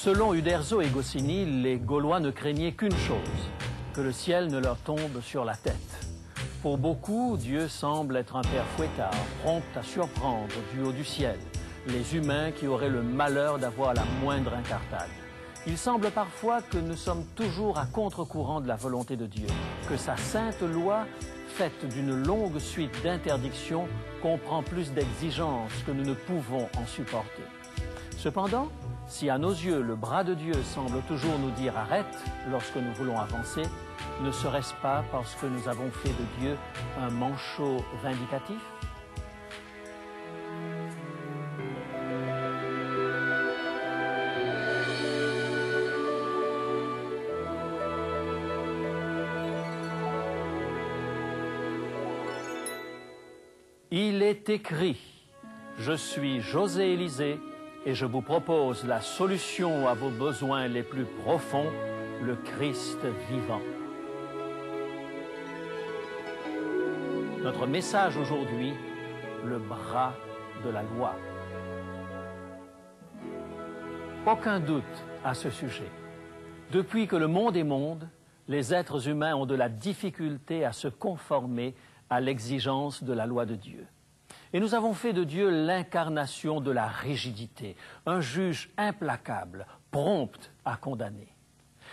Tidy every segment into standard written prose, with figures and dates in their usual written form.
Selon Uderzo et Goscinny, les Gaulois ne craignaient qu'une chose, que le ciel ne leur tombe sur la tête. Pour beaucoup, Dieu semble être un père fouettard, prompt à surprendre du haut du ciel les humains qui auraient le malheur d'avoir la moindre incartade. Il semble parfois que nous sommes toujours à contre-courant de la volonté de Dieu, que sa sainte loi, faite d'une longue suite d'interdictions, comprend plus d'exigences que nous ne pouvons en supporter. Cependant, si à nos yeux le bras de Dieu semble toujours nous dire « arrête » lorsque nous voulons avancer, ne serait-ce pas parce que nous avons fait de Dieu un manchot vindicatif? Il est écrit, je suis José Élysée et je vous propose la solution à vos besoins les plus profonds, le Christ vivant. Notre message aujourd'hui, le bras de la loi. Aucun doute à ce sujet. Depuis que le monde est monde, les êtres humains ont de la difficulté à se conformer à l'exigence de la loi de Dieu. Et nous avons fait de Dieu l'incarnation de la rigidité, un juge implacable, prompt à condamner.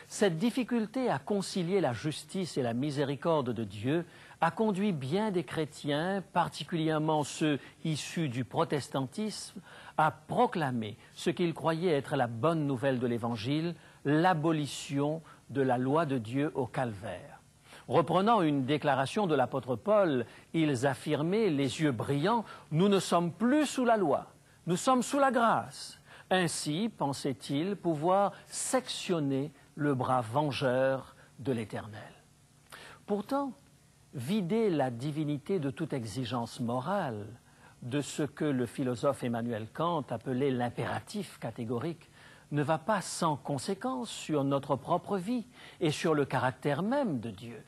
Cette difficulté à concilier la justice et la miséricorde de Dieu a conduit bien des chrétiens, particulièrement ceux issus du protestantisme, à proclamer ce qu'ils croyaient être la bonne nouvelle de l'Évangile, l'abolition de la loi de Dieu au calvaire. Reprenant une déclaration de l'apôtre Paul, ils affirmaient, les yeux brillants, « Nous ne sommes plus sous la loi, nous sommes sous la grâce ». Ainsi, pensaient-ils, pouvoir sectionner le bras vengeur de l'Éternel. Pourtant, vider la divinité de toute exigence morale, de ce que le philosophe Emmanuel Kant appelait l'impératif catégorique, ne va pas sans conséquence sur notre propre vie et sur le caractère même de Dieu.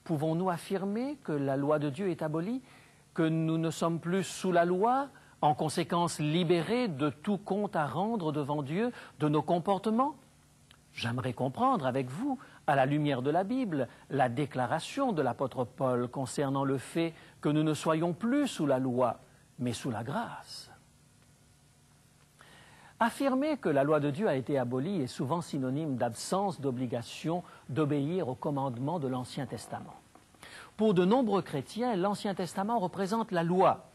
Pouvons-nous affirmer que la loi de Dieu est abolie, que nous ne sommes plus sous la loi, en conséquence libérés de tout compte à rendre devant Dieu de nos comportements? J'aimerais comprendre avec vous, à la lumière de la Bible, la déclaration de l'apôtre Paul concernant le fait que nous ne soyons plus sous la loi, mais sous la grâce. Affirmer que la loi de Dieu a été abolie est souvent synonyme d'absence d'obligation d'obéir aux commandements de l'Ancien Testament. Pour de nombreux chrétiens, l'Ancien Testament représente la loi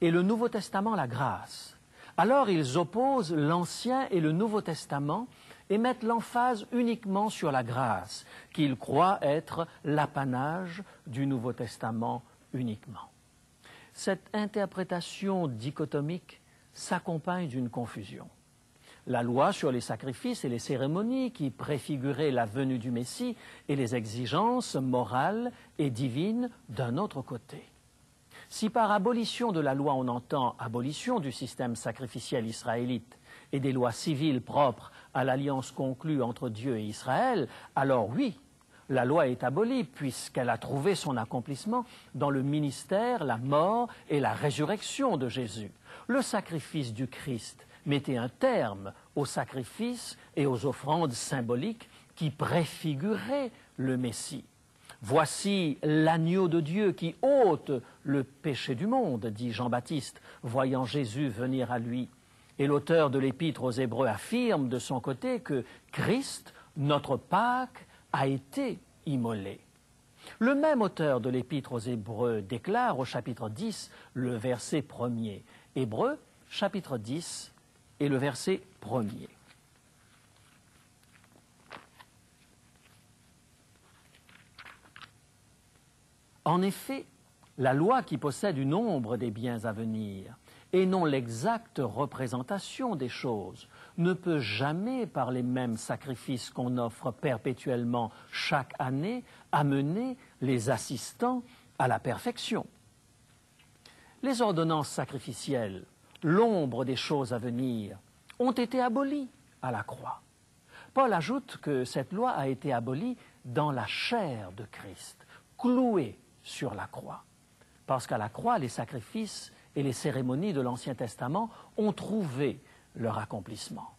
et le Nouveau Testament la grâce. Alors ils opposent l'Ancien et le Nouveau Testament et mettent l'emphase uniquement sur la grâce, qu'ils croient être l'apanage du Nouveau Testament uniquement. Cette interprétation dichotomique s'accompagne d'une confusion. La loi sur les sacrifices et les cérémonies qui préfiguraient la venue du Messie et les exigences morales et divines d'un autre côté. Si par abolition de la loi on entend abolition du système sacrificiel israélite et des lois civiles propres à l'alliance conclue entre Dieu et Israël, alors oui, la loi est abolie puisqu'elle a trouvé son accomplissement dans le ministère, la mort et la résurrection de Jésus. Le sacrifice du Christ mettait un terme aux sacrifices et aux offrandes symboliques qui préfiguraient le Messie. Voici l'agneau de Dieu qui ôte le péché du monde, dit Jean-Baptiste, voyant Jésus venir à lui. Et l'auteur de l'Épître aux Hébreux affirme de son côté que Christ, notre Pâque, a été immolé. Le même auteur de l'Épître aux Hébreux déclare au chapitre 10, le verset 1er. Hébreux, chapitre 10, et le verset 1er. En effet, la loi qui possède une ombre des biens à venir et non l'exacte représentation des choses ne peut jamais, par les mêmes sacrifices qu'on offre perpétuellement chaque année, amener les assistants à la perfection. Les ordonnances sacrificielles, l'ombre des choses à venir, ont été abolies à la croix. Paul ajoute que cette loi a été abolie dans la chair de Christ, clouée sur la croix. Parce qu'à la croix, les sacrifices et les cérémonies de l'Ancien Testament ont trouvé leur accomplissement.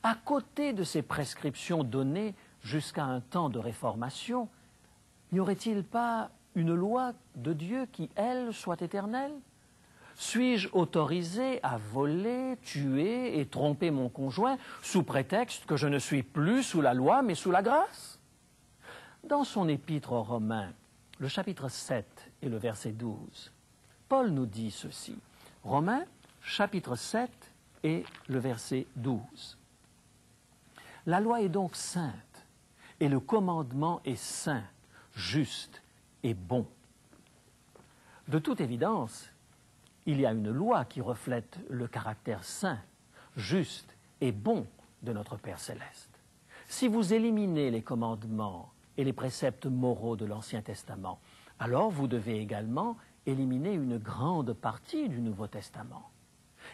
À côté de ces prescriptions données jusqu'à un temps de réformation, n'y aurait-il pas une loi de Dieu qui, elle, soit éternelle? Suis-je autorisé à voler, tuer et tromper mon conjoint sous prétexte que je ne suis plus sous la loi mais sous la grâce? Dans son épître aux Romains, le chapitre 7 et le verset 12, Paul nous dit ceci. Romains, chapitre 7 et le verset 12. La loi est donc sainte et le commandement est saint, juste et bon. De toute évidence, il y a une loi qui reflète le caractère saint, juste et bon de notre Père céleste. Si vous éliminez les commandements et les préceptes moraux de l'Ancien Testament, alors vous devez également éliminer une grande partie du Nouveau Testament.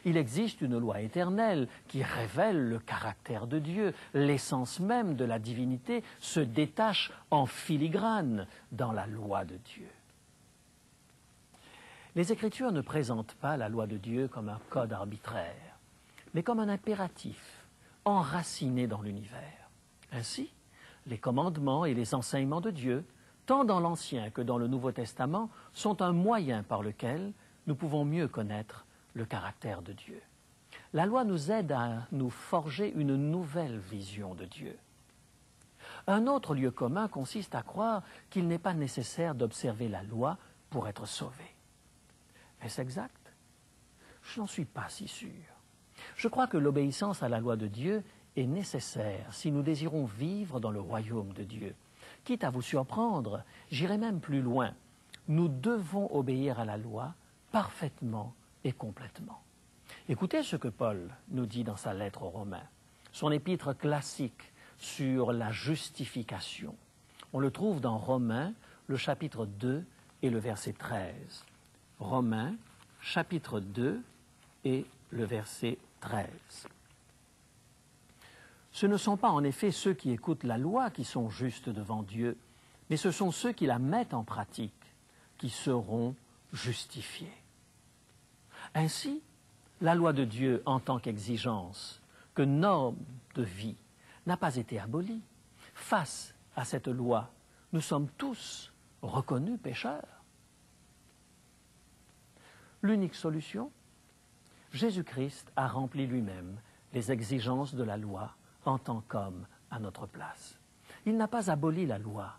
Il existe une loi éternelle qui révèle le caractère de Dieu. L'essence même de la divinité se détache en filigrane dans la loi de Dieu. Les Écritures ne présentent pas la loi de Dieu comme un code arbitraire, mais comme un impératif enraciné dans l'univers. Ainsi, les commandements et les enseignements de Dieu, tant dans l'Ancien que dans le Nouveau Testament, sont un moyen par lequel nous pouvons mieux connaître le caractère de Dieu. La loi nous aide à nous forger une nouvelle vision de Dieu. Un autre lieu commun consiste à croire qu'il n'est pas nécessaire d'observer la loi pour être sauvé. Est-ce exact? Je n'en suis pas si sûr. Je crois que l'obéissance à la loi de Dieu est nécessaire si nous désirons vivre dans le royaume de Dieu. Quitte à vous surprendre, j'irai même plus loin. Nous devons obéir à la loi parfaitement et complètement. Écoutez ce que Paul nous dit dans sa lettre aux Romains, son épître classique sur la justification. On le trouve dans Romains, le chapitre 2 et le verset 13. Romains, chapitre 2 et le verset 13. Ce ne sont pas en effet ceux qui écoutent la loi qui sont justes devant Dieu, mais ce sont ceux qui la mettent en pratique qui seront justifiés. Ainsi, la loi de Dieu en tant qu'exigence, que norme de vie, n'a pas été abolie. Face à cette loi, nous sommes tous reconnus pécheurs. L'unique solution, Jésus-Christ a rempli lui-même les exigences de la loi en tant qu'homme à notre place. Il n'a pas aboli la loi,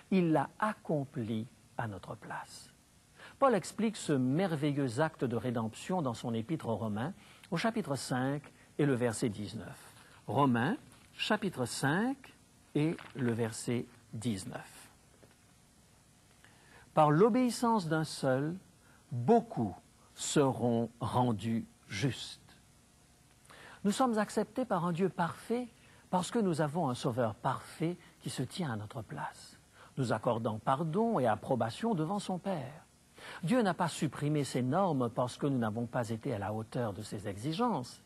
il l'a accomplie à notre place. Paul explique ce merveilleux acte de rédemption dans son épître aux Romains, au chapitre 5 et le verset 19. Romains, chapitre 5 et le verset 19. Par l'obéissance d'un seul, beaucoup seront rendus justes. Nous sommes acceptés par un Dieu parfait parce que nous avons un Sauveur parfait qui se tient à notre place, nous accordant pardon et approbation devant son Père. Dieu n'a pas supprimé ces normes parce que nous n'avons pas été à la hauteur de ses exigences.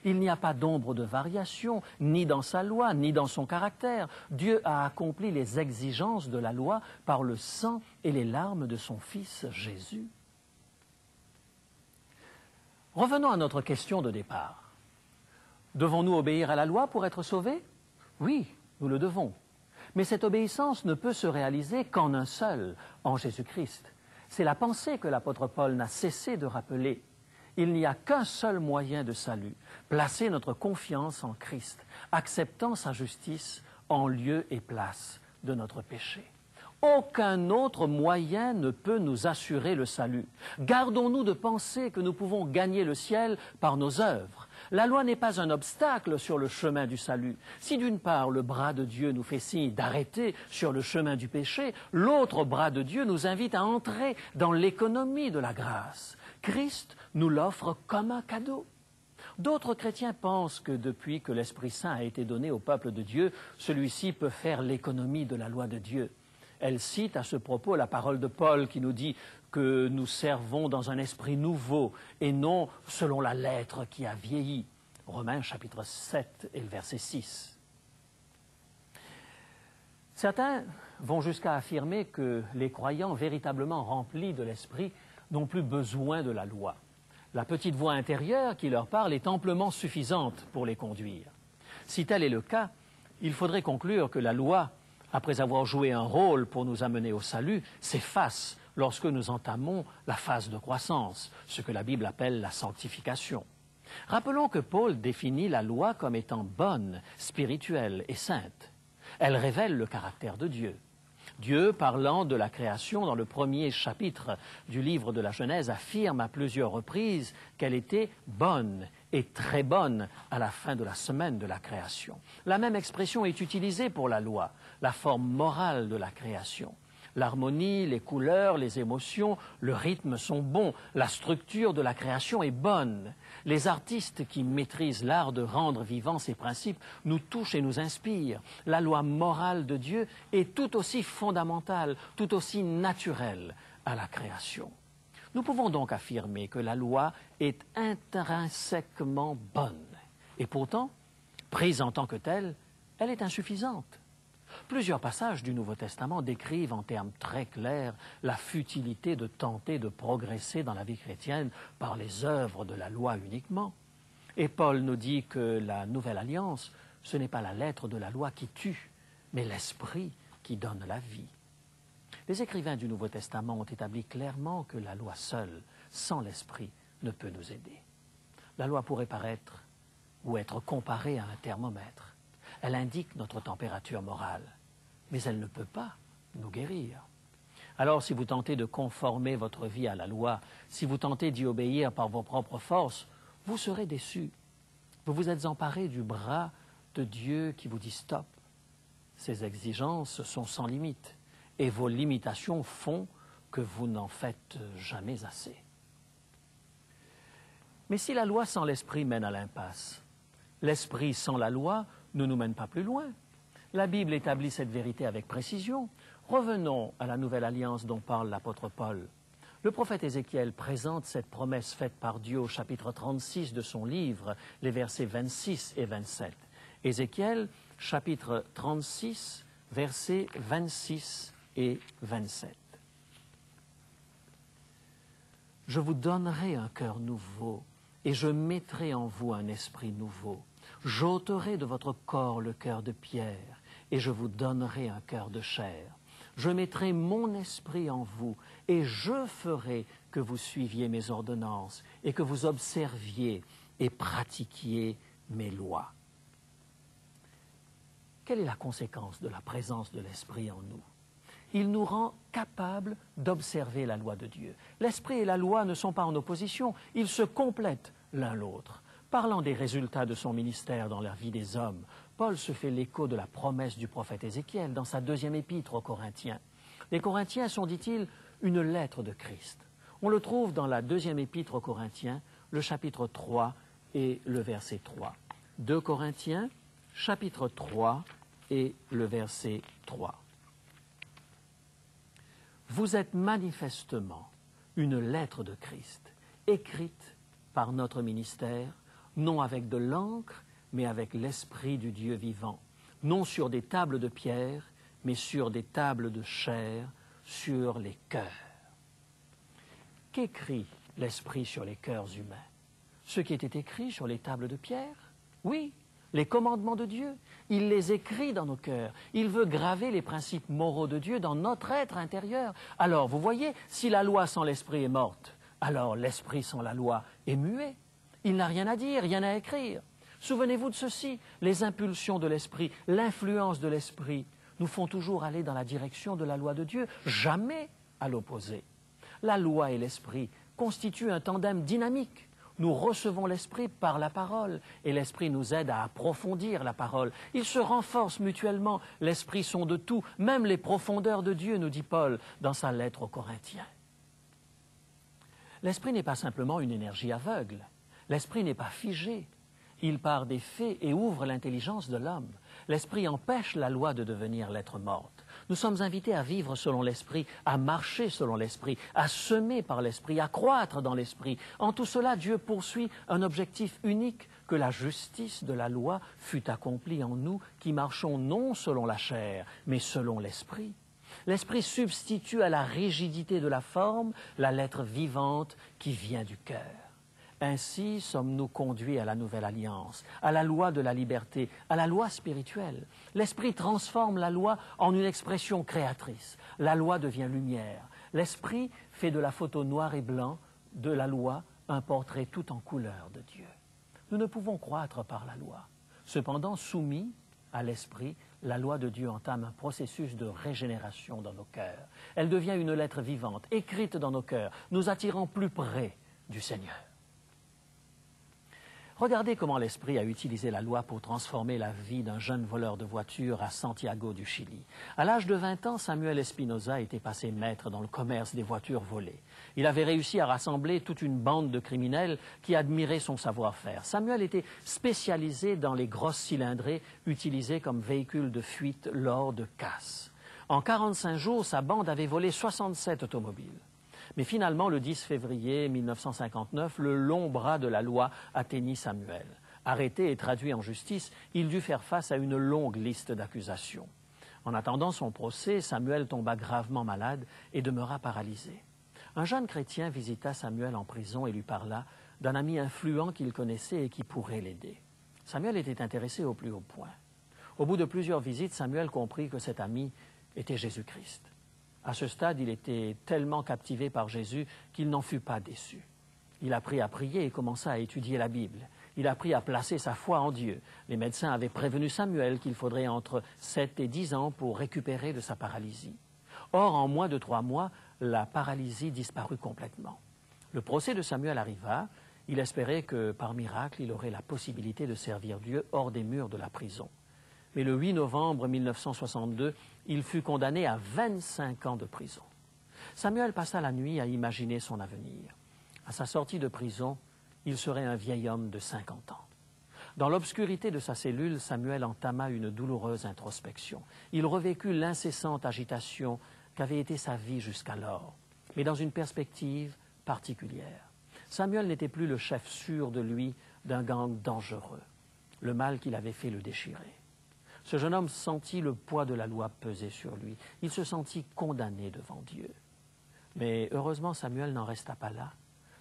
Il n'y a pas d'ombre de variation, ni dans sa loi, ni dans son caractère. Dieu a accompli les exigences de la loi par le sang et les larmes de son Fils Jésus. Revenons à notre question de départ. Devons-nous obéir à la loi pour être sauvés? Oui, nous le devons. Mais cette obéissance ne peut se réaliser qu'en un seul, en Jésus-Christ. C'est la pensée que l'apôtre Paul n'a cessé de rappeler. Il n'y a qu'un seul moyen de salut, placer notre confiance en Christ, acceptant sa justice en lieu et place de notre péché. Aucun autre moyen ne peut nous assurer le salut. Gardons-nous de penser que nous pouvons gagner le ciel par nos œuvres. La loi n'est pas un obstacle sur le chemin du salut. Si d'une part le bras de Dieu nous fait signe d'arrêter sur le chemin du péché, l'autre bras de Dieu nous invite à entrer dans l'économie de la grâce. Christ nous l'offre comme un cadeau. D'autres chrétiens pensent que depuis que l'Esprit Saint a été donné au peuple de Dieu, celui-ci peut faire l'économie de la loi de Dieu. Elle cite à ce propos la parole de Paul qui nous dit que nous servons dans un esprit nouveau et non selon la lettre qui a vieilli. Romains chapitre 7 et le verset 6. Certains vont jusqu'à affirmer que les croyants véritablement remplis de l'esprit n'ont plus besoin de la loi. La petite voix intérieure qui leur parle est amplement suffisante pour les conduire. Si tel est le cas, il faudrait conclure que la loi, après avoir joué un rôle pour nous amener au salut, s'efface lorsque nous entamons la phase de croissance, ce que la Bible appelle la sanctification. Rappelons que Paul définit la loi comme étant bonne, spirituelle et sainte. Elle révèle le caractère de Dieu. Dieu, parlant de la création dans le premier chapitre du livre de la Genèse, affirme à plusieurs reprises qu'elle était bonne et très bonne à la fin de la semaine de la création. La même expression est utilisée pour la loi, la forme morale de la création. L'harmonie, les couleurs, les émotions, le rythme sont bons, la structure de la création est bonne. Les artistes qui maîtrisent l'art de rendre vivants ces principes nous touchent et nous inspirent. La loi morale de Dieu est tout aussi fondamentale, tout aussi naturelle à la création. Nous pouvons donc affirmer que la loi est intrinsèquement bonne. Et pourtant, prise en tant que telle, elle est insuffisante. Plusieurs passages du Nouveau Testament décrivent en termes très clairs la futilité de tenter de progresser dans la vie chrétienne par les œuvres de la loi uniquement. Et Paul nous dit que la Nouvelle Alliance, ce n'est pas la lettre de la loi qui tue, mais l'esprit qui donne la vie. Les écrivains du Nouveau Testament ont établi clairement que la loi seule, sans l'esprit, ne peut nous aider. La loi pourrait paraître ou être comparée à un thermomètre. Elle indique notre température morale, mais elle ne peut pas nous guérir. Alors, si vous tentez de conformer votre vie à la loi, si vous tentez d'y obéir par vos propres forces, vous serez déçus. Vous vous êtes emparé du bras de Dieu qui vous dit stop. Ses exigences sont sans limite, et vos limitations font que vous n'en faites jamais assez. Mais si la loi sans l'esprit mène à l'impasse, l'esprit sans la loi ne nous mène pas plus loin. La Bible établit cette vérité avec précision. Revenons à la Nouvelle Alliance dont parle l'apôtre Paul. Le prophète Ézéchiel présente cette promesse faite par Dieu au chapitre 36 de son livre, les versets 26 et 27. Ézéchiel, chapitre 36, versets 26 et 27. « Je vous donnerai un cœur nouveau, et je mettrai en vous un esprit nouveau. J'ôterai de votre corps le cœur de pierre, et je vous donnerai un cœur de chair. Je mettrai mon esprit en vous, et je ferai que vous suiviez mes ordonnances, et que vous observiez et pratiquiez mes lois. » Quelle est la conséquence de la présence de l'esprit en nous? Il nous rend capables d'observer la loi de Dieu. L'esprit et la loi ne sont pas en opposition, ils se complètent l'un l'autre. Parlant des résultats de son ministère dans la vie des hommes, Paul se fait l'écho de la promesse du prophète Ézéchiel dans sa deuxième épître aux Corinthiens. Les Corinthiens sont, dit-il, une lettre de Christ. On le trouve dans la deuxième épître aux Corinthiens, le chapitre 3 et le verset 3. 2 Corinthiens, chapitre 3 et le verset 3. Vous êtes manifestement une lettre de Christ, écrite par notre ministère, non avec de l'encre, mais avec l'Esprit du Dieu vivant, non sur des tables de pierre, mais sur des tables de chair, sur les cœurs. Qu'écrit l'Esprit sur les cœurs humains? Ce qui était écrit sur les tables de pierre? Oui, les commandements de Dieu. Il les écrit dans nos cœurs. Il veut graver les principes moraux de Dieu dans notre être intérieur. Alors, vous voyez, si la loi sans l'Esprit est morte, alors l'Esprit sans la loi est muet. Il n'a rien à dire, rien à écrire. Souvenez-vous de ceci, les impulsions de l'Esprit, l'influence de l'Esprit nous font toujours aller dans la direction de la loi de Dieu, jamais à l'opposé. La loi et l'Esprit constituent un tandem dynamique. Nous recevons l'Esprit par la parole et l'Esprit nous aide à approfondir la parole. Ils se renforcent mutuellement. L'Esprit sonde tout, même les profondeurs de Dieu, nous dit Paul dans sa lettre aux Corinthiens. L'Esprit n'est pas simplement une énergie aveugle. L'Esprit n'est pas figé. Il part des faits et ouvre l'intelligence de l'homme. L'Esprit empêche la loi de devenir lettre morte. Nous sommes invités à vivre selon l'Esprit, à marcher selon l'Esprit, à semer par l'Esprit, à croître dans l'Esprit. En tout cela, Dieu poursuit un objectif unique, que la justice de la loi fût accomplie en nous qui marchons non selon la chair, mais selon l'Esprit. L'Esprit substitue à la rigidité de la forme la lettre vivante qui vient du cœur. Ainsi sommes-nous conduits à la nouvelle alliance, à la loi de la liberté, à la loi spirituelle. L'Esprit transforme la loi en une expression créatrice. La loi devient lumière. L'Esprit fait de la photo noir et blanc de la loi un portrait tout en couleur de Dieu. Nous ne pouvons croître par la loi. Cependant, soumis à l'Esprit, la loi de Dieu entame un processus de régénération dans nos cœurs. Elle devient une lettre vivante, écrite dans nos cœurs, nous attirant plus près du Seigneur. Regardez comment l'Esprit a utilisé la loi pour transformer la vie d'un jeune voleur de voitures à Santiago du Chili. À l'âge de 20 ans, Samuel Espinosa était passé maître dans le commerce des voitures volées. Il avait réussi à rassembler toute une bande de criminels qui admiraient son savoir-faire. Samuel était spécialisé dans les grosses cylindrées utilisées comme véhicules de fuite lors de casses. En 45 jours, sa bande avait volé 67 automobiles. Mais finalement, le 10 février 1959, le long bras de la loi atteignit Samuel. Arrêté et traduit en justice, il dut faire face à une longue liste d'accusations. En attendant son procès, Samuel tomba gravement malade et demeura paralysé. Un jeune chrétien visita Samuel en prison et lui parla d'un ami influent qu'il connaissait et qui pourrait l'aider. Samuel était intéressé au plus haut point. Au bout de plusieurs visites, Samuel comprit que cet ami était Jésus-Christ. À ce stade, il était tellement captivé par Jésus qu'il n'en fut pas déçu. Il apprit à prier et commença à étudier la Bible. Il apprit à placer sa foi en Dieu. Les médecins avaient prévenu Samuel qu'il faudrait entre 7 et 10 ans pour récupérer de sa paralysie. Or, en moins de 3 mois, la paralysie disparut complètement. Le procès de Samuel arriva. Il espérait que, par miracle, il aurait la possibilité de servir Dieu hors des murs de la prison. Mais le 8 novembre 1962, il fut condamné à 25 ans de prison. Samuel passa la nuit à imaginer son avenir. À sa sortie de prison, il serait un vieil homme de 50 ans. Dans l'obscurité de sa cellule, Samuel entama une douloureuse introspection. Il revécut l'incessante agitation qu'avait été sa vie jusqu'alors, mais dans une perspective particulière. Samuel n'était plus le chef sûr de lui d'un gang dangereux. Le mal qu'il avait fait le déchirait. Ce jeune homme sentit le poids de la loi peser sur lui. Il se sentit condamné devant Dieu. Mais heureusement, Samuel n'en resta pas là.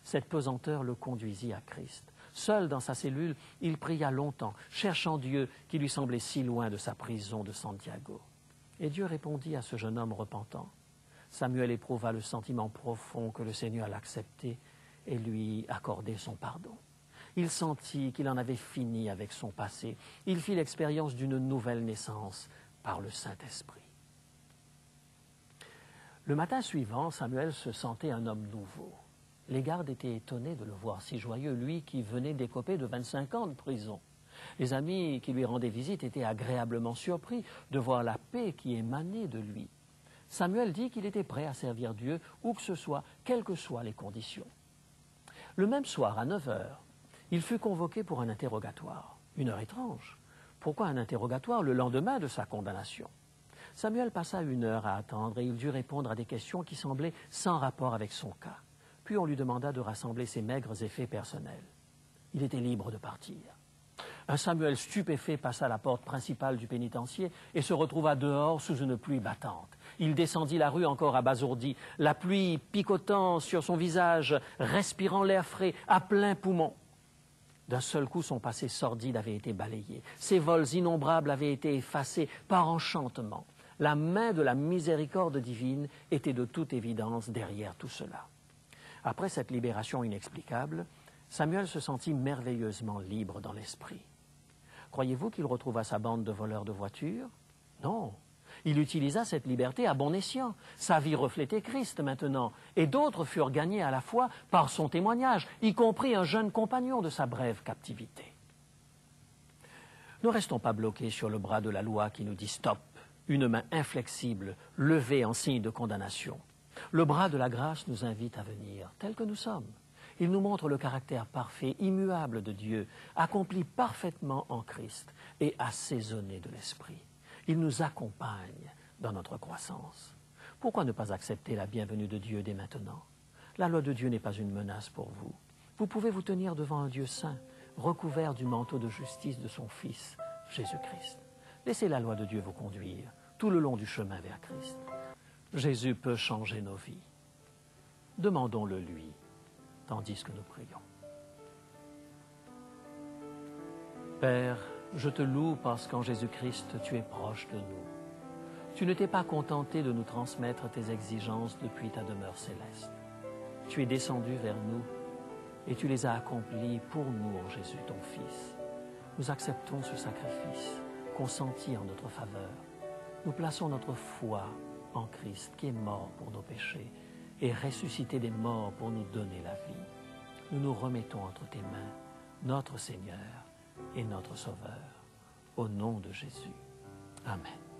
Cette pesanteur le conduisit à Christ. Seul dans sa cellule, il pria longtemps, cherchant Dieu qui lui semblait si loin de sa prison de Santiago. Et Dieu répondit à ce jeune homme repentant. Samuel éprouva le sentiment profond que le Seigneur l'acceptait et lui accordait son pardon. Il sentit qu'il en avait fini avec son passé. Il fit l'expérience d'une nouvelle naissance par le Saint-Esprit. Le matin suivant, Samuel se sentait un homme nouveau. Les gardes étaient étonnés de le voir si joyeux, lui qui venait d'écoper de 25 ans de prison. Les amis qui lui rendaient visite étaient agréablement surpris de voir la paix qui émanait de lui. Samuel dit qu'il était prêt à servir Dieu où que ce soit, quelles que soient les conditions. Le même soir, à 9 heures, il fut convoqué pour un interrogatoire. Une heure étrange. Pourquoi un interrogatoire le lendemain de sa condamnation? Samuel passa 1 heure à attendre et il dut répondre à des questions qui semblaient sans rapport avec son cas. Puis on lui demanda de rassembler ses maigres effets personnels. Il était libre de partir. Un Samuel stupéfait passa la porte principale du pénitencier et se retrouva dehors sous une pluie battante. Il descendit la rue encore abasourdi, la pluie picotant sur son visage, respirant l'air frais à plein poumon. D'un seul coup, son passé sordide avait été balayé. Ses vols innombrables avaient été effacés par enchantement. La main de la miséricorde divine était de toute évidence derrière tout cela. Après cette libération inexplicable, Samuel se sentit merveilleusement libre dans l'esprit. Croyez-vous qu'il retrouva sa bande de voleurs de voitures? Non. Il utilisa cette liberté à bon escient. Sa vie reflétait Christ maintenant, et d'autres furent gagnés à la fois par son témoignage, y compris un jeune compagnon de sa brève captivité. Ne restons pas bloqués sur le bras de la loi qui nous dit stop, une main inflexible, levée en signe de condamnation. Le bras de la grâce nous invite à venir, tel que nous sommes. Il nous montre le caractère parfait, immuable de Dieu, accompli parfaitement en Christ et assaisonné de l'Esprit. Il nous accompagne dans notre croissance. Pourquoi ne pas accepter la bienvenue de Dieu dès maintenant? La loi de Dieu n'est pas une menace pour vous. Vous pouvez vous tenir devant un Dieu saint, recouvert du manteau de justice de son Fils, Jésus-Christ. Laissez la loi de Dieu vous conduire tout le long du chemin vers Christ. Jésus peut changer nos vies. Demandons-le lui, tandis que nous prions. Père, je te loue parce qu'en Jésus-Christ, tu es proche de nous. Tu ne t'es pas contenté de nous transmettre tes exigences depuis ta demeure céleste. Tu es descendu vers nous et tu les as accomplies pour nous en Jésus, ton Fils. Nous acceptons ce sacrifice consenti en notre faveur. Nous plaçons notre foi en Christ qui est mort pour nos péchés et ressuscité des morts pour nous donner la vie. Nous nous remettons entre tes mains, notre Seigneur et notre Sauveur. Au nom de Jésus. Amen.